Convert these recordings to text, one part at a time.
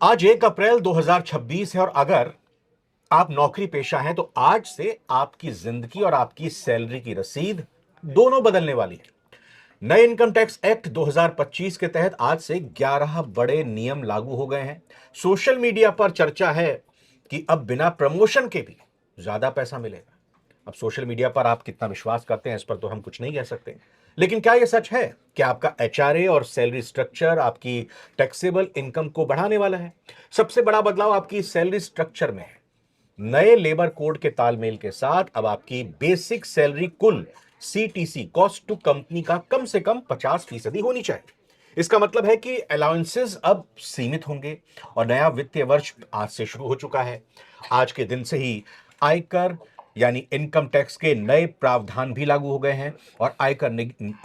आज 1 अप्रैल 2026 है और अगर आप नौकरी पेशा हैं तो आज से आपकी जिंदगी और आपकी सैलरी की रसीद दोनों बदलने वाली है। नए इनकम टैक्स एक्ट 2025 के तहत आज से 11 बड़े नियम लागू हो गए हैं। सोशल मीडिया पर चर्चा है कि अब बिना प्रमोशन के भी ज्यादा पैसा मिलेगा। अब सोशल मीडिया पर आप कितना विश्वास करते हैं इस पर तो हम कुछ नहीं कह सकते, लेकिन क्या यह सच है कि आपका एचआरए और सैलरी स्ट्रक्चर आपकी टैक्सेबल इनकम को बढ़ाने वाला है? सबसे बड़ा बदलाव आपकी सैलरी स्ट्रक्चर में है। नए लेबर कोड के तालमेल के साथ अब आपकी बेसिक सैलरी कुल सीटीसी कॉस्ट टू कंपनी का कम से कम 50% होनी चाहिए। इसका मतलब है कि अलाउंसेस अब सीमित होंगे और नया वित्तीय वर्ष आज से शुरू हो चुका है। आज के दिन से ही आयकर यानी इनकम टैक्स के नए प्रावधान भी लागू हो गए हैं और आयकर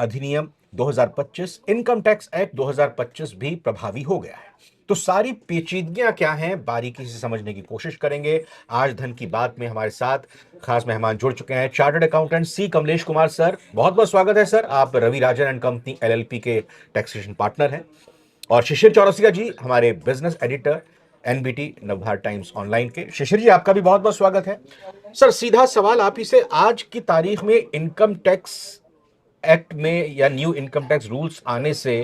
अधिनियम 2025 इनकम टैक्स एक्ट 2025 भी प्रभावी हो गया है। तो सारी पेचीदगियां क्या हैं बारीकी से समझने की कोशिश करेंगे। आज धन की बात में हमारे साथ खास मेहमान जुड़ चुके हैं chartered accountant C Kamlesh Kumar sir. बहुत बहुत स्वागत है सर। आप Ravi Rajan and company LLP के टैक्सेशन पार्टनर हैं। और शिशिर चौरसिया जी हमारे business editor NBT Navbharat Times online के। शिशिर जी आपका भी बहुत बहुत स्वागत है। सर सीधा सवाल आप ही से, आज की तारीख में इनकम टैक्स एक्ट में या न्यू इनकम टैक्स रूल्स आने से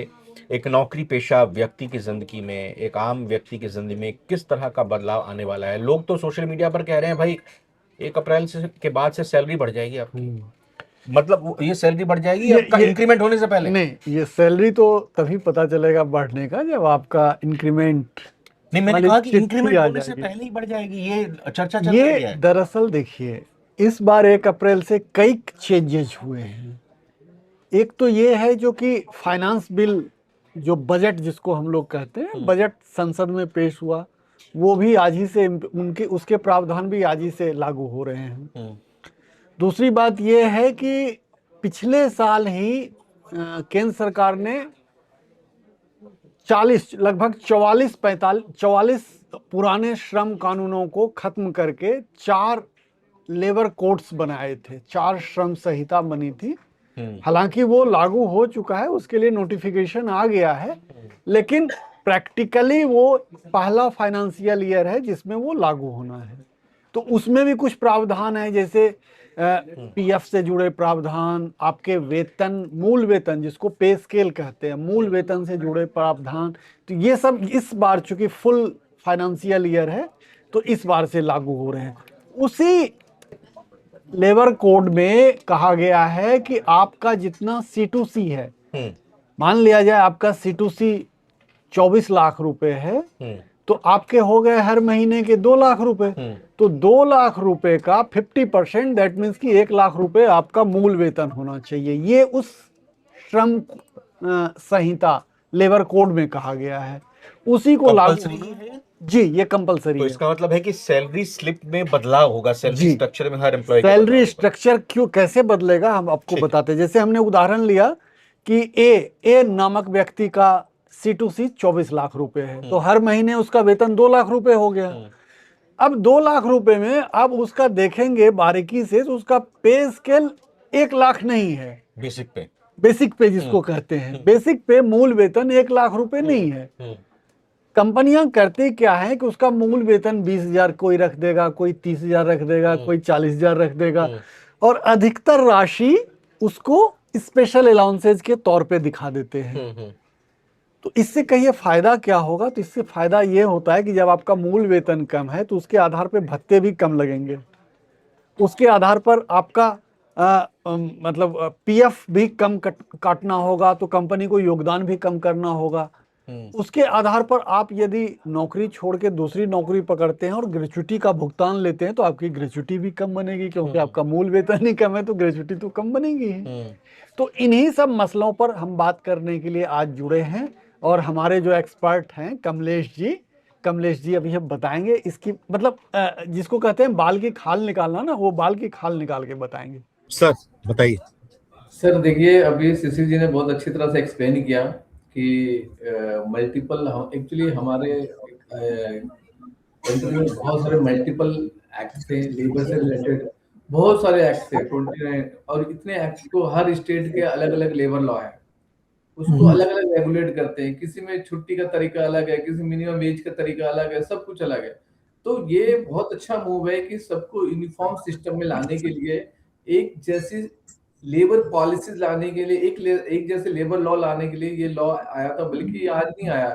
एक नौकरी पेशा व्यक्ति की जिंदगी में, एक आम व्यक्ति की जिंदगी में किस तरह का बदलाव आने वाला है? लोग तो सोशल मीडिया पर कह रहे हैं भाई 1 अप्रैल से के बाद से सैलरी बढ़ जाएगी आपकी। मतलब ये सैलरी बढ़ जाएगी आपका इंक्रीमेंट होने से पहले? नहीं, ये सैलरी तो तभी पता चलेगा बढ़ने का जब आपका इंक्रीमेंट नहीं, मैंने वाली कहा कि चिट्ठी इंक्रीमेंट आ होने से जाएगी। पहले ही बढ़ जाएगी, ये चर्चा चल रही ये है। दरअसल देखिए, इस बार 1 अप्रैल से कई चेंजेस हुए हैं। एक तो ये है जो कि फाइनेंस बिल, जो बजट जिसको हम लोग कहते हैं, बजट संसद में पेश हुआ, वो भी आज ही से उनके उसके प्रावधान भी आज ही से लागू हो रहे हैं। दूसरी बात ये है कि पिछले साल ही केंद्र सरकार ने 40 लगभग 44 पुराने श्रम कानूनों को खत्म करके 4 लेबर कोड्स बनाए थे, 4 श्रम संहिता बनी थी। हालांकि वो लागू हो चुका है, उसके लिए नोटिफिकेशन आ गया है, लेकिन प्रैक्टिकली वो पहला फाइनेंशियल ईयर है जिसमें वो लागू होना है। तो उसमें भी कुछ प्रावधान है, जैसे पीएफ से जुड़े प्रावधान, आपके वेतन, मूल वेतन जिसको पे स्केल कहते हैं, मूल वेतन से जुड़े प्रावधान। तो ये सब इस बार चूंकि फुल फाइनेंशियल ईयर है तो इस बार से लागू हो रहे हैं। उसी लेबर कोड में कहा गया है कि आपका जितना C2C है, मान लिया जाए आपका C2C 24 लाख रुपए है, तो आपके हो गए हर महीने के 2 लाख रुपए। तो 2 लाख रुपए का 50%, दैट मीन्स कि 1 लाख रुपए आपका मूल वेतन होना चाहिए। ये उस श्रम संहिता लेबर कोड में कहा गया है, उसी को लागू है। जी, ये कंपलसरी तो है। इसका मतलब है कि सैलरी स्लिप में बदलाव होगा, सैलरी स्ट्रक्चर में हर एम्प्लॉय का सैलरी स्ट्रक्चर क्यों कैसे बदलेगा हम आपको बताते हैं। जैसे हमने उदाहरण लिया कि ए नामक व्यक्ति का C2C 24 लाख रुपए है, तो हर महीने उसका वेतन 2 लाख रुपए हो गया। अब 2 लाख रुपए में अब उसका देखेंगे बारीकी से तो उसका पे स्केल 1 लाख नहीं है। बेसिक पे जिसको कहते हैं, बेसिक पे मूल वेतन 1 लाख रुपए नहीं है। कंपनियां करते क्या है कि उसका मूल वेतन 20,000 कोई रख देगा, कोई 30,000 रख देगा, कोई 40,000 रख देगा, और अधिकतर राशि उसको स्पेशल अलाउंसेज के तौर पे दिखा देते हैं। तो इससे कहिए फायदा क्या होगा? तो इससे फायदा ये होता है कि जब आपका मूल वेतन कम है तो उसके आधार पे भत्ते भी कम लगेंगे, उसके आधार पर आपका मतलब पीएफ भी कम काटना होगा, तो कंपनी को योगदान भी कम करना होगा। उसके आधार पर आप यदि नौकरी छोड़ के दूसरी नौकरी पकड़ते हैं और ग्रेच्युटी का भुगतान लेते हैं तो आपकी ग्रेच्युटी भी कम बनेगी, क्योंकि आपका मूल वेतन ही कम है तो ग्रेच्युटी तो कम बनेगी ही। तो इन्हीं सब मसलों पर हम बात करने के लिए आज जुड़े हैं, और हमारे जो एक्सपर्ट हैं कमलेश जी अभी हम बताएंगे इसकी, मतलब जिसको कहते हैं बाल की खाल निकालना ना, वो बाल की खाल निकाल के बताएंगे। सर बताइए। सर देखिए, अभी शिशिर जी ने बहुत अच्छी तरह से एक्सप्लेन किया कि मल्टीपल, एक्चुअली हमारे कंट्री में बहुत सारे मल्टीपल एक्ट थे, लेबर से रिलेटेड बहुत सारे एक्ट थे 29, और इतने एक्ट को हर स्टेट के अलग अलग लेबर लॉ है। उसको अलग अलग रेगुलेट करते हैं, किसी में छुट्टी का तरीका अलग है, किसी मिनिमम वेज का तरीका अलग है, सब कुछ अलग है। तो ये बहुत अच्छा मूव है कि सबको यूनिफॉर्म सिस्टम में लाने के लिए, एक जैसी लेबर पॉलिसीज लाने के लिए, एक जैसे लेबर लॉ लाने के लिए ये लॉ आया था। बल्कि ये आज नहीं आया,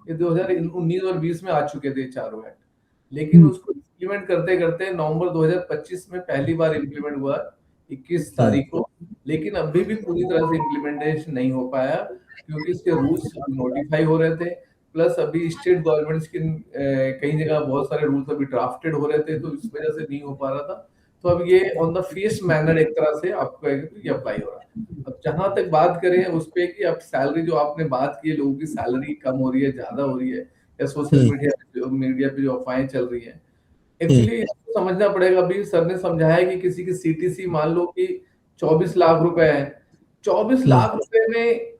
ये 2019 और 20 में आ चुके थे चारों एक्ट, लेकिन उसको इम्प्लीमेंट करते करते नवंबर 2025 में पहली बार इम्प्लीमेंट हुआ, 21 तारीख को। लेकिन अभी भी पूरी तरह से इम्प्लीमेंटेशन नहीं हो पाया, क्योंकि इसके रूल्स नोटिफाई हो रहे थे, प्लस अभी स्टेट गवर्नमेंट्स की कई जगह बहुत सारे रूल्स अभी ड्राफ्टेड हो रहे थे, तो इस वजह से नहीं हो पा रहा था। तो अब ये ऑन द फेस मैनर एक तरह से आपको ये अप्लाई हो रहा है। अब जहां तक बात करें उस पे कि अब सैलरी, जो आपने बात की, लोगों की सैलरी कम हो रही है, ज्यादा हो रही है, या सोशल मीडिया पे जो अफवाहें चल रही है, एक्चुअली इसको समझना पड़ेगा। अभी सर ने समझाया कि किसी की सीटीसी मान लो कि 24 लाख रुपए है, 24 लाख रुपए में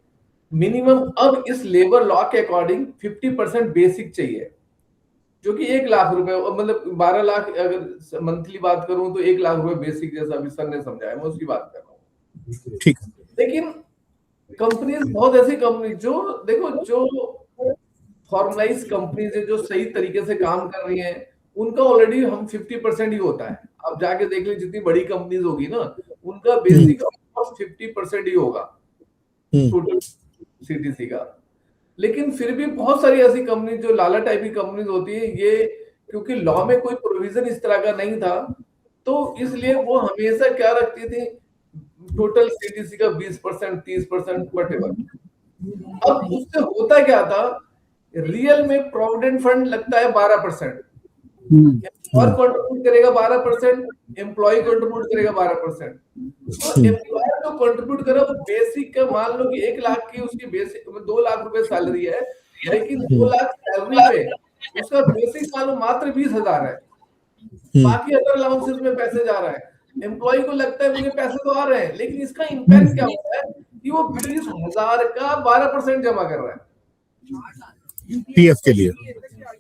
मिनिमम अब इस लेबर लॉ के अकॉर्डिंग 50% बेसिक चाहिए, जो कि 1 लाख रुपए, मतलब 12 लाख अगर मंथली बात करूं तो 1 लाख रुपए बेसिक, जैसा अभी सर ने समझाया, मैं उसकी बात कर रहा हूँ। ठीक। लेकिन कंपनीज, बहुत ऐसी कंपनी जो देखो, जो फॉर्मलाइज कंपनीज है, जो सही तरीके से काम कर रही हैं, उनका ऑलरेडी हम 50% ही होता है। आप जाके देख लीजिए, जितनी बड़ी कंपनीज होगी ना, उनका बेसिक 50% ही होगा टोटल सीटीसी का। लेकिन फिर भी बहुत सारी ऐसी कंपनी जो लाला टाइप की कंपनीज होती है, ये क्योंकि लॉ में कोई प्रोविजन इस तरह का नहीं था, तो इसलिए वो हमेशा क्या रखती थी, टोटल सीटीसी का 20%, 30%, वटेवर। अब उससे होता क्या था, रियल में प्रोविडेंट फंड लगता है 12%, और कंट्रीब्यूट करेगा 12%, एम्प्लॉय कंट्रीब्यूट करेगा 12%। तो एम्प्लॉयर जो कंट्रीब्यूट करे वो बेसिक का, मान लो कि 1 लाख की उसकी बेसिक 2 लाख रुपए सैलरी है, लेकिन 2 लाख सैलरी पे उसका बेसिक मान लो मात्र 20,000 है, बाकी अदर अलाउंसेस में पैसे जा रहा है। एम्प्लॉय को लगता है मुझे पैसे तो आ रहे हैं, लेकिन इसका इम्पैक्ट क्या होता है कि वो 20,000 का 12% जमा कर रहा है पीएफ के लिए।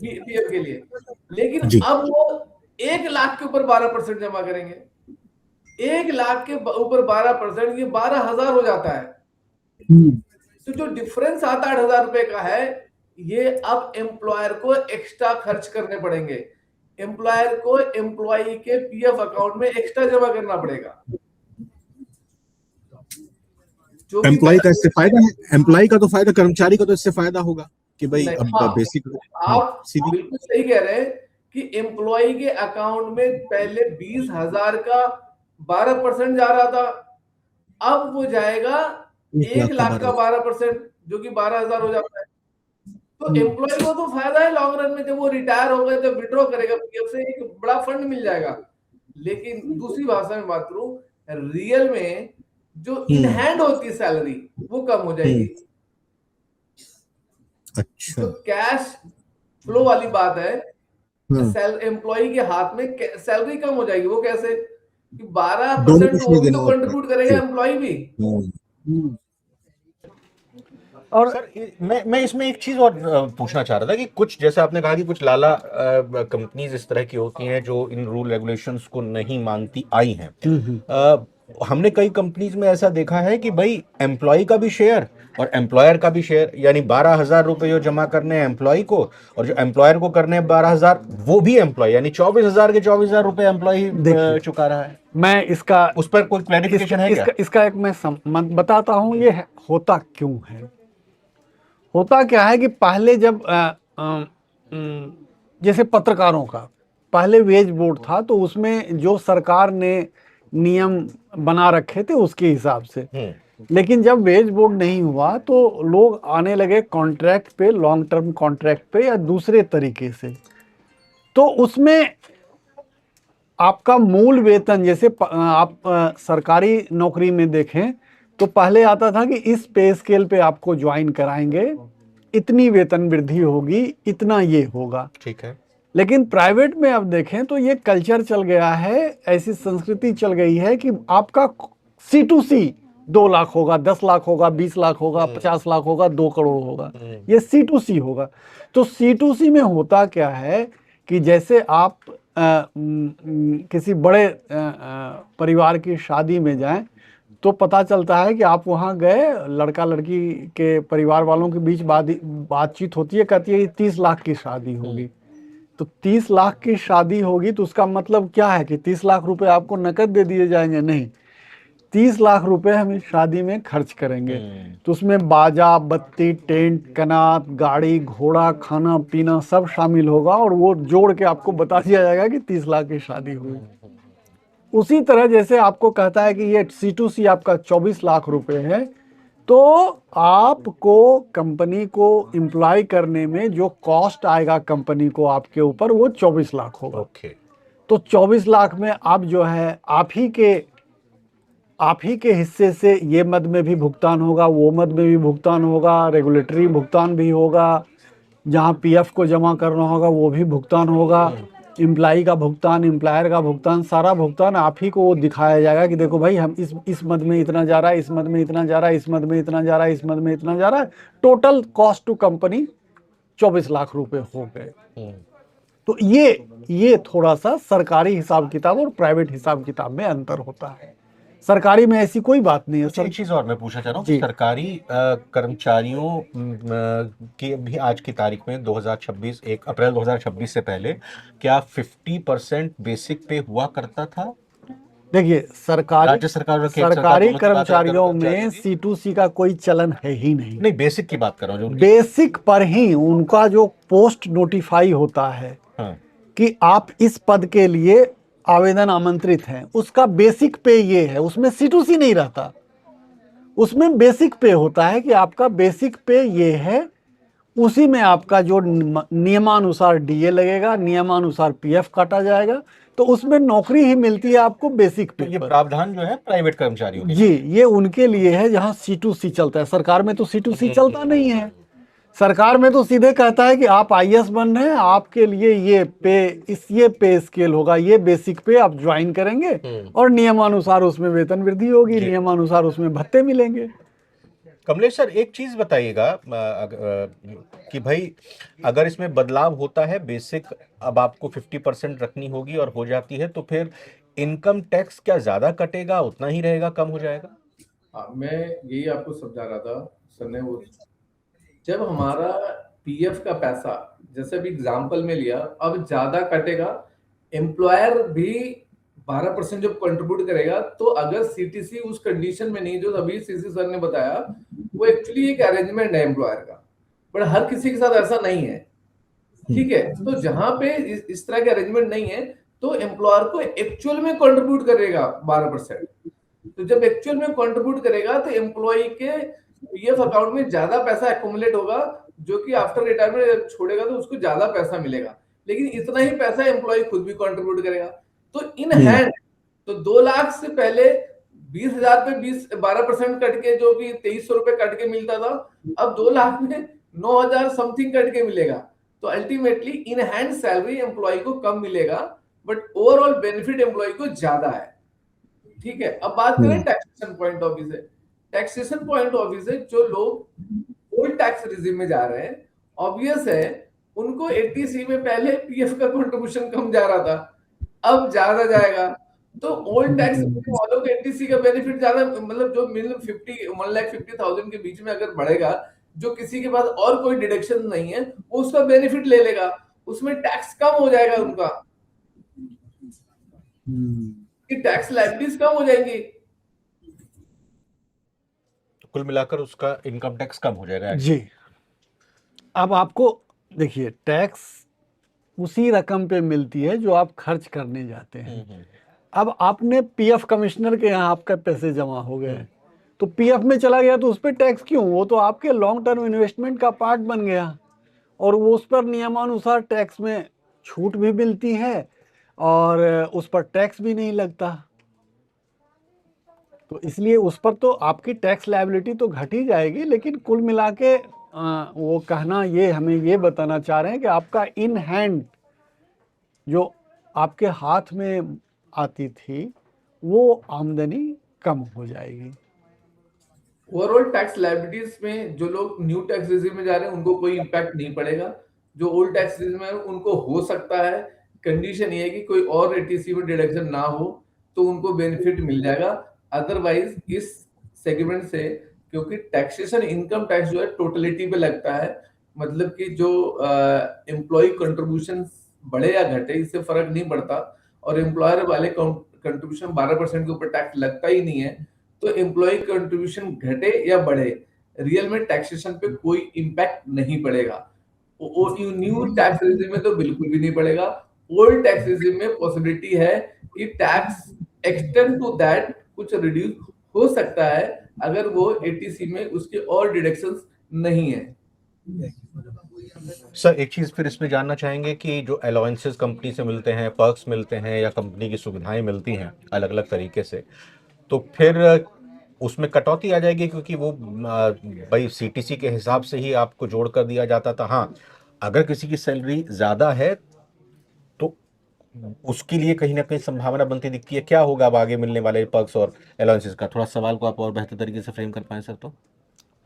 पीएफ के लिए। लेकिन अब वो 1 लाख के ऊपर 12% जमा करेंगे, 1 लाख के ऊपर 12%, ये 12,000 हो जाता है। तो जो डिफरेंस 7-8 हजार रुपए का है, ये अब एम्प्लॉयर को एक्स्ट्रा खर्च करने पड़ेंगे, एम्प्लॉयर को एम्प्लॉय के पीएफ अकाउंट में एक्स्ट्रा जमा करना पड़ेगा। एम्प्लॉय का इससे फायदा है, एम्प्लॉय का तो फायदा, कर्मचारी का तो इससे फायदा होगा कि भाई अब बेसिक। आप बिल्कुल सही कह रहे हैं कि एम्प्लॉय के अकाउंट में पहले 20,000 का 12% जा रहा था, अब वो जाएगा 1 लाख का 12%, जो कि 12,000 हो जाता है। तो एम्प्लॉय को तो फायदा है लॉन्ग रन में, जब वो रिटायर हो गए तो विड्रॉ करेगा पीएफ से, एक बड़ा फंड मिल जाएगा। लेकिन दूसरी भाषा में बात करूं, रियल में जो इन हैंड होती है सैलरी, वो कम हो जाएगी। अच्छा, तो कैश फ्लो वाली बात है, एम्प्लॉय के हाथ में सैलरी कम हो जाएगी। वो कैसे कि 12% वो भी तो कंट्रीब्यूट करेगा एम्प्लॉय भी। और सर मैं इसमें एक चीज और पूछना चाह रहा था कि कुछ, जैसे आपने कहा कि कुछ लाला कंपनीज इस तरह की होती हैं जो इन रूल रेगुलेशंस को नहीं मानती आई हैं। हमने कई कंपनीज में ऐसा देखा है कि भाई एम्प्लॉय का भी शेयर और एम्प्लॉयर का भी शेयर, यानी 12,000 रुपए जो जमा करने हैं एम्प्लॉय को, और जो एम्प्लॉयर को करने हैं 12,000, वो भी एम्प्लॉय, यानी 24,000 के 24,000 रुपए एम्प्लॉय चुका रहा है। मैं इसका उस पर कोई क्लैरिफिकेशन है क्या? इसका एक मैं बताता हूं, ये होता क्यों है। होता क्या है कि पहले जब जैसे पत्रकारों का पहले वेज बोर्ड था, तो उसमें जो सरकार ने नियम बना रखे थे उसके हिसाब से। लेकिन जब वेज बोर्ड नहीं हुआ तो लोग आने लगे कॉन्ट्रैक्ट पे, लॉन्ग टर्म कॉन्ट्रैक्ट पे या दूसरे तरीके से। तो उसमें आपका मूल वेतन, जैसे आप सरकारी नौकरी में देखें तो पहले आता था कि इस पे स्केल पे आपको ज्वाइन कराएंगे, इतनी वेतन वृद्धि होगी, इतना ये होगा। ठीक है। लेकिन प्राइवेट में अब देखें तो ये कल्चर चल गया है, ऐसी संस्कृति चल गई है कि आपका C2C 2 लाख होगा, 10 लाख होगा, 20 लाख होगा, 50 लाख होगा, 2 करोड़ होगा, ये C2C होगा। तो C2C में होता क्या है कि जैसे आप किसी बड़े परिवार की शादी में जाएं तो पता चलता है कि आप वहां गए, लड़का लड़की के परिवार वालों के बीच बातचीत होती है, कहती है 30 लाख की शादी होगी। तो 30 लाख की शादी होगी तो उसका मतलब क्या है कि 30 लाख रुपए आपको नकद दे दिए जाएंगे? नहीं, 30 लाख रुपए हम इस शादी में खर्च करेंगे। तो उसमें बाजा बत्ती, टेंट, कनात, गाड़ी घोड़ा, खाना पीना सब शामिल होगा, और वो जोड़ के आपको बता दिया जाएगा कि 30 लाख की शादी हुई। उसी तरह जैसे आपको कहता है कि ये C2C आपका 24 लाख रुपए है, तो आपको कंपनी को एम्प्लॉय करने में जो कॉस्ट आएगा कंपनी को आपके ऊपर, वो 24 लाख होगा। ओके। तो 24 लाख में आप जो है आप ही के हिस्से से ये मद में भी भुगतान होगा, वो मद में भी भुगतान होगा, रेगुलेटरी भुगतान भी होगा, जहाँ PF को जमा करना होगा वो भी भुगतान होगा, एम्प्लाई का भुगतान, एम्प्लायर का भुगतान, सारा भुगतान आप ही को वो दिखाया जाएगा कि देखो भाई हम इस मद में इतना जा रहा है, इस मद में इतना जा रहा है, इस मद में इतना जा रहा है, इस मद में इतना जा रहा है। Total cost to company 24 lakh रुपए हो गए। तो ये थोड़ा सा सरकारी हिसाब किताब और प्राइवेट हिसाब किताब में अंतर होता है। सरकारी में ऐसी कोई बात नहीं है अच्छा, एक चीज और मैं पूछना चाह रहा हूँ, जी। सरकारी कर्मचारियों की भी आज की तारीख में 2026 1 अप्रैल 2026 से पहले क्या 50% बेसिक पे हुआ करता था? देखिए, राज्य सरकार और केंद्र सरकार सरकारी दोनों की बात अगर कर्मचारियों करें में C2C का कोई चलन है ही नहीं। नहीं, बेसिक की बात कर रहा हूँ, जो उनकी बेसिक पर ही उनका जो पोस्ट नोटिफाई होता है हाँ, कि आप इस पद के लिए आवेदन आमंत्रित हैं, उसका बेसिक पे ये है, उसमें C2C नहीं रहता। उसमें बेसिक पे होता है कि आपका बेसिक पे ये है, उसी में आपका जो नियमानुसार DA लगेगा, नियमानुसार PF काटा जाएगा, तो उसमें नौकरी ही मिलती है आपको बेसिक तो पे ये पर। प्रावधान जो है प्राइवेट कर्मचारियों के जी, लिए। ये उनके लिए है जहां C2C चलता है। सरकार में तो C2C चलता नहीं है। सरकार में तो सीधे कहता है कि आप IAS बन रहे हैं, आपके लिए ये पे स्केल होगा, ये बेसिक पे आप ज्वाइन करेंगे और नियमानुसार उसमें वेतन वृद्धि होगी, नियमानुसार उसमें भत्ते मिलेंगे। कमलेश सर, एक चीज बताइएगा कि भाई अगर इसमें बदलाव होता है, बेसिक अब आपको 50% रखनी होगी और हो जाती है, तो फिर इनकम टैक्स क्या ज्यादा कटेगा, उतना ही रहेगा, कम हो जाएगा? मैं यही आपको समझा रहा था सर ने। वो जब हमारा PF का पैसा, जैसे अभी एग्जाम्पल में लिया, अब ज्यादा कटेगा, एम्प्लॉयर भी 12% जब कंट्रीब्यूट करेगा, तो अगर CTC उस कंडीशन में नहीं, जो अभी CC सर ने बताया, वो एक्चुअली एक अरेंजमेंट है एम्प्लॉयर का, बट हर किसी के साथ ऐसा नहीं है। ठीक है, तो जहां पे इस तरह के अरेंजमेंट नहीं है, तो एम्प्लॉयर को एक्चुअल में कंट्रीब्यूट करेगा 12%। तो जब एक्चुअल में कंट्रीब्यूट करेगा तो एम्प्लॉय के PF अकाउंट में ज्यादा पैसा एक्यूमुलेट होगा, जो कि आफ्टर रिटायरमेंट छोड़ेगा तो उसको ज्यादा पैसा मिलेगा, लेकिन इतना ही पैसा एम्प्लॉय खुद भी कंट्रीब्यूट करेगा। तो इन हैंड, तो 2 लाख से पहले 20,000 पे 12% कट के, जो कि 2300 रुपए कट के मिलता था, अब 2 लाख में 9,000 समथिंग कट के मिलेगा। तो ultimately in hand salary employ को कम मिलेगा, बट ओवरऑल बेनिफिट एम्प्लॉय को ज्यादा है। ठीक है, अब बात करें टैक्सेशन पॉइंट ऑफ व्यू से। टैक्सेशन पॉइंट ऑफ व्यू से जो लोग ओल्ड टैक्स रिजिम में जा रहे हैं, ऑब्वियस है उनको 80C में पहले PF का कंट्रीब्यूशन कम जा रहा था, अब ज्यादा जाएगा। तो ओल्ड टैक्स वालों को 80C का बेनिफिट ज्यादा, मतलब जो मिनिमम 1,50,000 के बीच में अगर बढ़ेगा, जो किसी के पास और कोई डिडक्शन नहीं है, वो उसका बेनिफिट ले लेगा, उसमें टैक्स कम हो जाएगा उनका, कि टैक्स लायबिलिटीज कम हो जाएंगी। कुल मिलाकर उसका इनकम टैक्स कम हो जाएगा। जी, अब आपको देखिए, टैक्स उसी रकम पे मिलती है जो आप खर्च करने जाते हैं। अब आपने PF कमिश्नर के यहाँ आपका पैसे जमा हो गए, तो PF में चला गया, तो उस पर टैक्स क्यों? वो तो आपके लॉन्ग टर्म इन्वेस्टमेंट का पार्ट बन गया, और वो उस पर नियमानुसार टैक्स में छूट भी मिलती है और उस पर टैक्स भी नहीं लगता। तो इसलिए उस पर तो आपकी टैक्स लायबिलिटी तो घट ही जाएगी, लेकिन कुल मिला के वो कहना ये हमें ये बताना चाह रहे हैं कि आपका इन हैंड जो आपके हाथ में आती थी, वो आमदनी कम हो जाएगी। ओवरऑल टैक्स लायबिलिटीज में जो लोग न्यू टैक्स रेजिम में जा रहे हैं उनको कोई इंपैक्ट नहीं पड़ेगा। जो ओल्ड टैक्स रेजिम में उनको हो सकता है, कंडीशन ये है कि कोई और 80C में डिडक्शन ना हो, तो उनको बेनिफिट मिल जाएगा। अदरवाइज इस सेगमेंट से, क्योंकि टैक्सेशन इनकम टैक्स जो है टोटलिटी पे लगता है, मतलब कि जो एम्प्लॉय कंट्रीब्यूशन बढ़े या घटे इससे फर्क नहीं पड़ता, और एम्प्लॉयर वाले कंट्रीब्यूशन 12% के ऊपर टैक्स लगता ही नहीं है, तो एम्प्लॉय कंट्रीब्यूशन घटे या बढ़े रियल में टैक्सेशन पे कोई इम्पैक्ट नहीं पड़ेगा। न्यू टैक्स रेजिम में तो बिल्कुल भी नहीं पड़ेगा। ओल्ड टैक्स रेजिम में पॉसिबिलिटी है कि टैक्स एक्सटेंड टू दैट कुछ रिड्यूस हो सकता है अगर वो एटीसी में उसके और डिडक्शंस नहीं है। सर एक चीज फिर इसमें जानना चाहेंगे कि जो अलाउंसेस कंपनी से मिलते हैं, पर्क्स मिलते हैं या कंपनी की सुविधाएं मिलती हैं अलग अलग तरीके से, तो फिर उसमें कटौती आ जाएगी, क्योंकि वो भाई सीटीसी के हिसाब से ही आपको जोड़ कर दिया जाता था। हाँ, अगर किसी की सैलरी ज्यादा है तो उसके लिए कहीं ना कहीं संभावना बनती दिखती है। क्या होगा अब आगे मिलने वाले पर्क्स और अलाउंसेस का? थोड़ा सवाल को आप और बेहतर तरीके से फ्रेम कर पाए सर। तो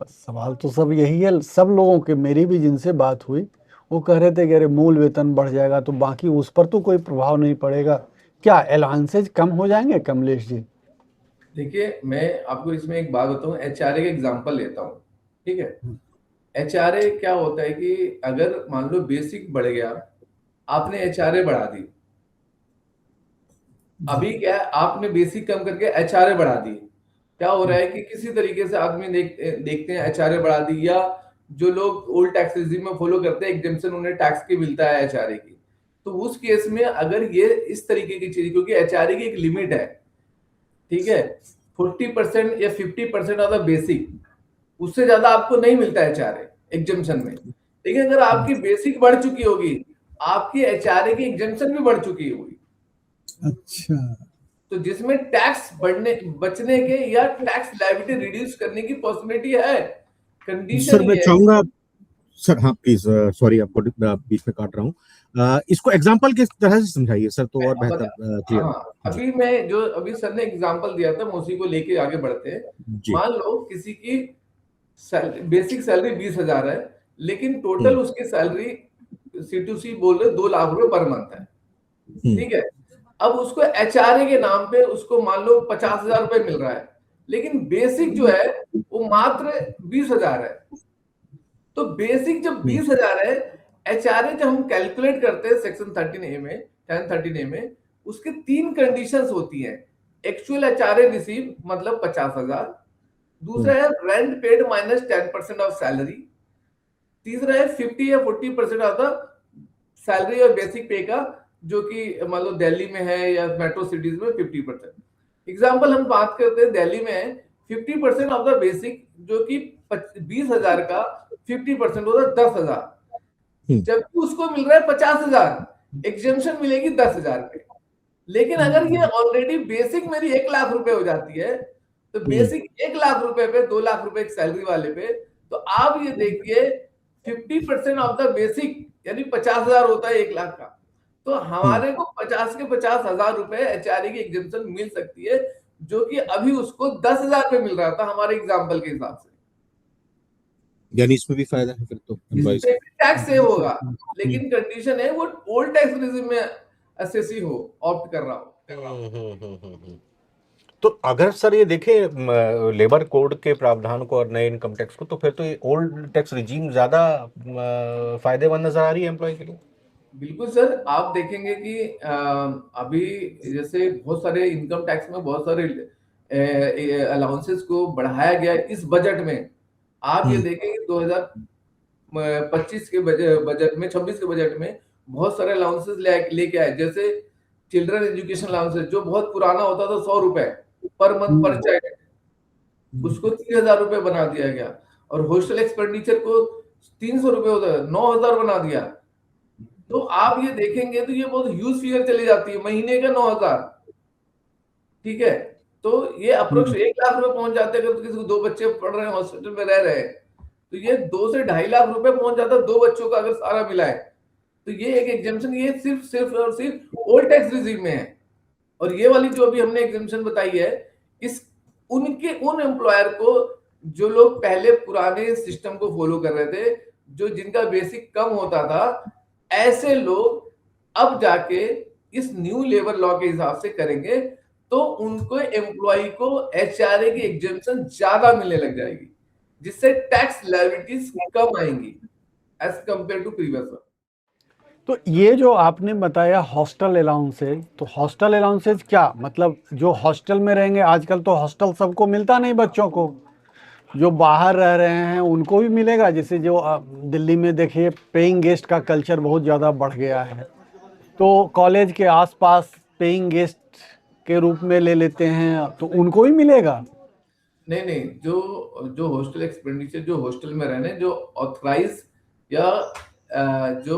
सवाल तो सब यही है, सब लोगों के, मेरी भी जिनसे बात हुई वो कह रहे थे कि अरे मूल वेतन बढ़ जाएगा तो बाकी उस पर तो कोई प्रभाव नहीं पड़ेगा, क्या अलाउंसेज कम हो जाएंगे कमलेश जी? देखिए, मैं आपको इसमें एक बात बताऊं, एचआरए का एग्जांपल लेता हूं, ठीक है। एचआरए क्या होता है कि अगर मान लो बेसिक बढ़ गया, आपने एचआरए बढ़ा दी, अभी क्या है, आपने बेसिक कम करके एचआरए बढ़ा दी, क्या हो रहा है कि किसी तरीके से आदमी देखते हैं एचआरए बढ़ा दी, या जो लोग ओल्ड टैक्स रेजिम में फॉलो करते हैं एग्जेम्पशन उन्हें टैक्स की मिलता है एचआरए की, तो उस केस में अगर ये इस तरीके की चीज, क्योंकि एचआरए की एक लिमिट है, ठीक है, 40% या 50% ऑफ द बेसिक, उससे ज्यादा आपको नहीं मिलता है एचआरए एग्जेम्पशन में। लेकिन अगर आपकी बेसिक बढ़ चुकी होगी, आपकी एचआरए की एग्जेम्पशन भी बढ़ चुकी होगी, अच्छा, तो जिसमें टैक्स बचने के या टैक्स लायबिलिटी रिड्यूस करने की पॉसिबिलिटी है। कंडीशन सर मैं ये है। चाहूंगा सर, हाँ प्लीज, सॉरी आपको बीच में काट रहा हूँ, इसको एग्जांपल किस तरह से समझाइए सर, तो और बेहतर क्लियर। हाँ, अभी मैं जो अभी सर ने एग्जांपल दिया था, मैं उसी को लेके आगे बढ़ते हैं। जी। मान लो किसी की बेसिक सैलरी 20,000 है, लेकिन टोटल उसकी सैलरी C2C बोल रहे 2 लाख रुपए पर मंथ है, ठीक है। अब उसको एचआरए के नाम पे उसको मान लो 50,000 रुपए मिल रहा है, लेकिन बेसिक जो है वो मात्र 20,000 है। तो बेसिक जब 20,000 है, एचआरए जब हम कैलकुलेट करते हैं सेक्शन 13A में, 1013A में, उसके 3 कंडीशंस होती हैं। एक्चुअल एचआरए रिसीव मतलब 50,000, दूसरा है rent paid minus 10% of salary, तीसरा है 50 या 40% ऑफ द सैलरी और बेसिक पे का, जो कि मान लो दिल्ली में है या मेट्रो सिटीज में 50%। एग्जाम्पल हम बात करते हैं, दिल्ली में है 50% ऑफ द बेसिक, जो कि 20,000 का 50% होता है 10,000, जबकि उसको मिल रहा है 50,000, एग्जेम्पशन मिलेगी 10,000 पे। लेकिन अगर ये ऑलरेडी बेसिक मेरी 1 लाख रुपए हो जाती है, तो बेसिक 1 लाख रुपए पे 2 लाख रुपए एक सैलरी वाले पे, तो आप ये देखिए 50% ऑफ द बेसिक यानी 50,000 होता है 1 लाख का, तो हमारे को 50 के 50,000 रुपए एचआरए की एग्जेम्पशन मिल सकती है, जो कि अभी उसको 10,000 पे मिल रहा था हमारे एग्जाम्पल के हिसाब से। यानी इसमें भी फायदा है फिर तो एम्प्लॉइज इसमें टैक्स सेव होगा, लेकिन कंडीशन है वो ओल्ड टैक्स रेजिम में एसएससी हो, ऑप्ट कर रहा हो। तो अगर सर ये देखें लेबर कोड के प्रावधान को और नए इनकम टैक्स को, तो फिर तो ये ओल्ड टैक्स रिजीम ज्यादा फायदेमंद नजर आ रही है एम्प्लॉय के लिए। बिल्कुल सर, आप देखेंगे कि अभी जैसे बहुत सारे इनकम टैक्स में बहुत सारे अलाउंसेस को बढ़ाया गया है इस बजट में। आप ये देखेंगे 2025 के बजट में, 26 के बजट में बहुत सारे अलाउंसेस लेके आए, जैसे चिल्ड्रन एजुकेशन अलाउंसेस जो बहुत पुराना होता था 100 रुपए पर मंथ पर चाइल्ड, उसको 3,000 रुपए बना दिया गया, और हॉस्टल एक्सपेंडिचर को 300 रुपए होता है 9,000 बना दिया। तो आप ये देखेंगे तो ये बहुत ह्यूज फिगर चली जाती है, महीने का 9,000, ठीक है। तो ये अप्रोक्स 1 लाख रुपए पहुंच जाते हैं, अगर किसी को 2 बच्चे पढ़ रहे हैं, हॉस्पिटल में रह रहे हैं, तो ये 2 से 2.5 लाख रुपए पहुंच जाता है 2 बच्चों का अगर सारा मिला है। तो ये एक एग्जेम्पशन, ये सिर्फ और सिर्फ ओल्ड टैक्स रिजीम में है। और ये वाली जो अभी हमने एग्जेम्पशन बताई है, इस उन एम्प्लॉयर को जो लोग पहले पुराने सिस्टम को फॉलो कर रहे थे, जो जिनका बेसिक कम होता था, ऐसे लोग अब जाके इस न्यू लेबर लॉ के हिसाब से करेंगे, तो उनको एम्प्लॉय को एचआरए की एग्जेम्पशन ज्यादा मिलने लग जाएगी, जिससे टैक्स लायबिलिटीज कम आएंगी as compare to previous one. तो ये जो आपने बताया हॉस्टल अलाउंसेज, तो हॉस्टल अलाउंसेज क्या मतलब, जो हॉस्टल में रहेंगे, आजकल तो हॉस्टल सबको मिलता नहीं, बच्चों को जो बाहर रह रहे हैं उनको भी मिलेगा। जैसे जो दिल्ली में देखिए पेइंग गेस्ट का कल्चर बहुत ज़्यादा बढ़ गया है, तो कॉलेज के आसपास पेइंग गेस्ट के रूप में ले लेते हैं, तो उनको भी मिलेगा? नहीं नहीं, जो हॉस्टल एक्सपेंडिचर, जो हॉस्टल में रहने, जो ऑथराइज या जो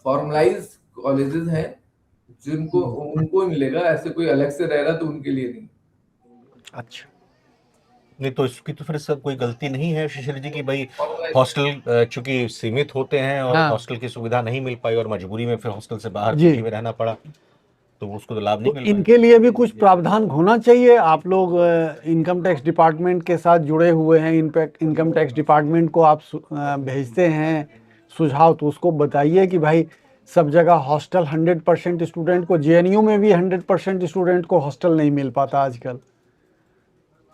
फॉर्मलाइज कॉलेजेस हैं जिनको, उनको ही मिलेगा। ऐसे कोई अलग से रह रहा तो उनके लिए नहीं। अच्छा, नहीं तो इसकी तो फिर सब कोई गलती नहीं है शिशिर जी की भाई हॉस्टल चूंकि सीमित होते हैं और हाँ। हॉस्टल की सुविधा नहीं मिल पाई और मजबूरी में फिर हॉस्टल से बाहर जी। सिटी में रहना पड़ा, तो उसको तो लाभ नहीं तो मिल पाया। इनके लिए भी कुछ प्रावधान होना चाहिए। आप लोग इनकम टैक्स डिपार्टमेंट के साथ जुड़े हुए हैं, इनकम टैक्स डिपार्टमेंट को आप भेजते हैं सुझाव, तो उसको बताइए कि भाई सब जगह हॉस्टल 100% स्टूडेंट को, जेएनयू में भी 100% स्टूडेंट को हॉस्टल नहीं मिल पाता आजकल,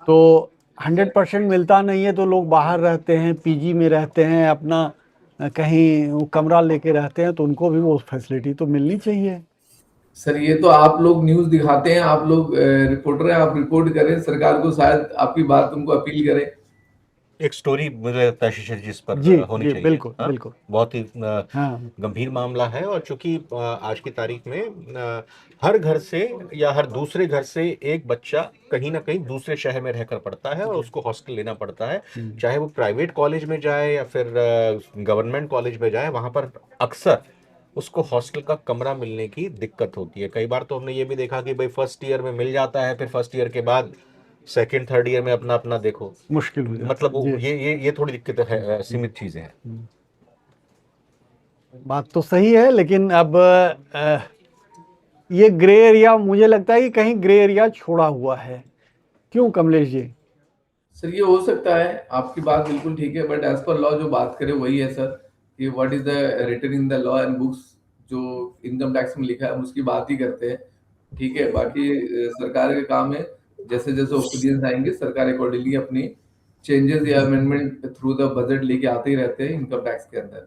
तो 100% मिलता नहीं है, तो लोग बाहर रहते हैं, पीजी में रहते हैं, अपना कहीं कमरा लेके रहते हैं, तो उनको भी वो फैसिलिटी तो मिलनी चाहिए। सर ये तो आप लोग न्यूज दिखाते हैं, आप लोग रिपोर्टर हैं, आप रिपोर्ट करें सरकार को, शायद आपकी बात तुमको अपील करे। एक स्टोरी मुझे लगता है शिशिर जी इस पर जी होनी जी, चाहिए। बिल्कुल हाँ? बिल्कुल। बहुत ही हाँ गंभीर मामला है और चूंकि आज की तारीख में हर घर से या हर दूसरे घर से एक बच्चा कहीं ना कहीं दूसरे शहर में रहकर पढ़ता है और उसको हॉस्टल लेना पड़ता है, चाहे वो प्राइवेट कॉलेज में जाए या फिर गवर्नमेंट कॉलेज में जाए, वहां पर अक्सर उसको हॉस्टल का कमरा मिलने की दिक्कत होती है। कई बार तो हमने ये भी देखा कि भाई फर्स्ट ईयर में मिल जाता है, फिर फर्स्ट ईयर के बाद सेकंड थर्ड ईयर में अपना अपना देखो, मुश्किल हो जाता है। मतलब जी, ये थोड़ी दिक्कत है, सीमित चीजें हैं। बात तो सही है, लेकिन अब ये ग्रे एरिया, मुझे लगता है कि कहीं ग्रे एरिया छोड़ा हुआ है, क्यों कमलेश जी? सर ये हो सकता है, आपकी बात बिल्कुल ठीक है, बट एज पर लॉ जो बात करें वही है सर, कि what is the written in the law and books, जो इनकम टैक्स में लिखा है हम उसकी बात ही करते हैं। ठीक है, बाकी सरकार का काम है, जैसे जैसे ओपिनियंस आएंगे सरकार अकॉर्डिंगली अपनी चेंजेस या अमेंडमेंट थ्रू द बजट लेके आते ही रहते हैं इनकम टैक्स के अंदर।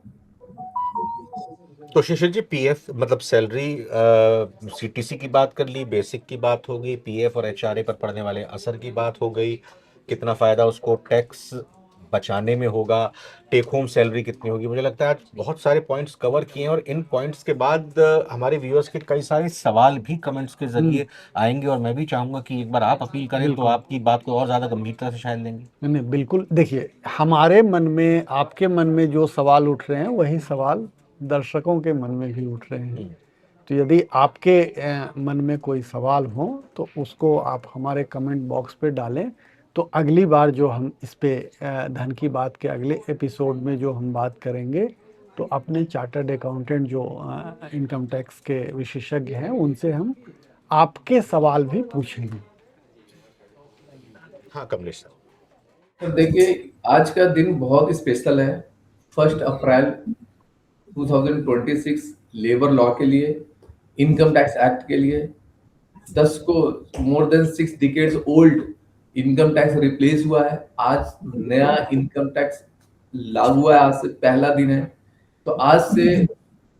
तो शिशिर जी पीएफ मतलब सैलरी, सीटीसी की बात कर ली, बेसिक की बात हो गई, पीएफ और एचआरए पर पड़ने वाले असर की बात हो गई, कितना फायदा उसको टैक्स बचाने में होगा, टेक होम सैलरी कितनी होगी। मुझे लगता है आज बहुत सारे पॉइंट्स कवर किए हैं और इन पॉइंट्स के बाद हमारे व्यूअर्स के कई सारे सवाल भी कमेंट्स के जरिए आएंगे और मैं भी चाहूंगा कि एक बार आप अपील करें तो आपकी बात को और ज्यादा गंभीरता से शायद लेंगे। नहीं बिल्कुल, देखिए हमारे मन में, आपके मन में जो सवाल उठ रहे हैं वही सवाल दर्शकों के मन में भी उठ रहे हैं। तो यदि आपके मन में कोई सवाल हो तो उसको आप हमारे कमेंट बॉक्स पे डालें, तो अगली बार जो हम इस पे धन की बात के अगले एपिसोड में जो हम बात करेंगे, तो अपने चार्टर्ड अकाउंटेंट जो इनकम टैक्स के विशेषज्ञ हैं उनसे हम आपके सवाल भी पूछेंगे। हाँ कमलेश सर। तो देखिए आज का दिन बहुत स्पेशल है, 1 अप्रैल 2026 लेबर लॉ के लिए, इनकम टैक्स एक्ट के लिए, 10 को more than 6 decades old income tax replace हुआ है। आज नया इनकम टैक्स लागू हुआ है, आज से पहला दिन है। तो आज से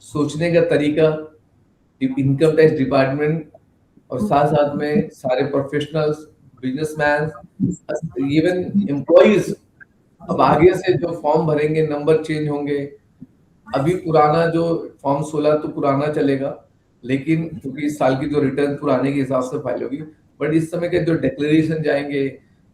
सोचने का तरीका इनकम टैक्स डिपार्टमेंट और साथ साथ में सारे प्रोफेशनल्स, बिजनेसमैन, इवन एम्प्लॉइज, अब आगे से जो फॉर्म भरेंगे नंबर चेंज होंगे। अभी पुराना जो फॉर्म 16 तो पुराना चलेगा, लेकिन क्योंकि इस साल की जो रिटर्न पुराने के हिसाब से फाइल होगी, बट इस समय के जो डिक्लेरेशन जाएंगे,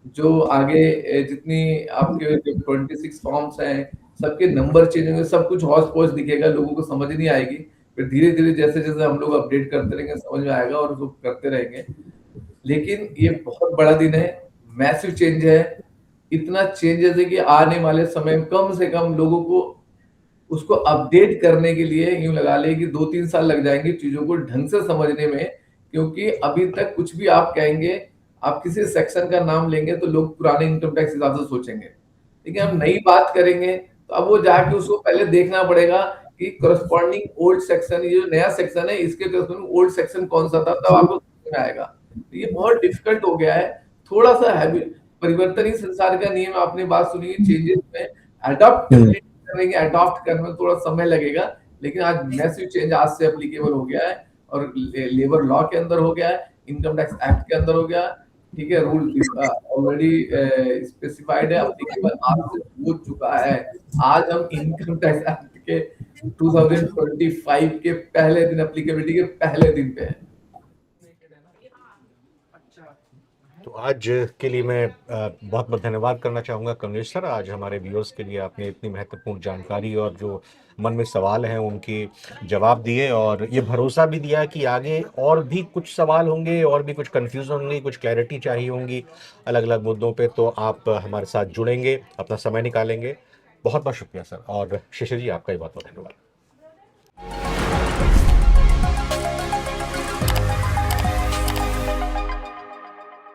जो आगे जितनी आपके जो 26 फॉर्म्स हैं सबके नंबर चेंज होंगे, सब कुछ हौच पौच दिखेगा, लोगों को समझ नहीं आएगी। फिर धीरे धीरे जैसे जैसे हम लोग अपडेट करते रहेंगे समझ में आएगा और उसको करते रहेंगे। लेकिन ये बहुत बड़ा दिन है, मैसिव चेंज है, इतना चेंजेस है कि आने वाले समय में कम से कम लोगों को उसको अपडेट करने के लिए यूं लगा ले कि 2-3 साल लग जाएंगे चीजों को ढंग से समझने में, क्योंकि अभी तक कुछ भी आप कहेंगे, आप किसी सेक्शन का नाम लेंगे तो लोग पुराने इनकम टैक्स हिसाब से सोचेंगे, लेकिन हम नई बात करेंगे तो अब वो जाके उसको पहले देखना पड़ेगा कि करस्पॉन्डिंग ओल्ड सेक्शन, ये जो नया सेक्शन है इसके करस्पॉन्डिंग ओल्ड सेक्शन कौन सा था, तब आपको समझ में आएगा। ये बहुत डिफिकल्ट हो गया है। थोड़ा सा हैबिट, परिवर्तन ही संसार का नियम, आपने बात सुनी है, चेंजेस में अडॉप्टेबिलिटी करेंगे, अडॉप्ट करने में थोड़ा समय लगेगा, लेकिन आज मैसिव चेंज आज से एप्लीकेबल हो गया है और लेबर लॉ के अंदर हो गया है, इनकम टैक्स एक्ट के अंदर हो गया, ठीक है, रूल ऑलरेडी स्पेसिफाइड है, एप्लीकेबल आज से हो चुका है। आज हम इनकम टैक्स एक्ट के 2025 के पहले दिन, एप्लीकेबिलिटी के पहले दिन पे है। तो आज के लिए मैं बहुत बहुत धन्यवाद करना चाहूँगा कमलेश सर। आज हमारे व्यूअर्स के लिए आपने इतनी महत्वपूर्ण जानकारी और जो मन में सवाल हैं उनके जवाब दिए, और ये भरोसा भी दिया कि आगे और भी कुछ सवाल होंगे और भी कुछ कन्फ्यूजन होंगी, कुछ क्लैरिटी चाहिए होंगी अलग अलग मुद्दों पे, तो आप हमारे साथ जुड़ेंगे, अपना समय निकालेंगे। बहुत बहुत शुक्रिया सर, और शिशिर जी आपका भी बहुत बहुत धन्यवाद।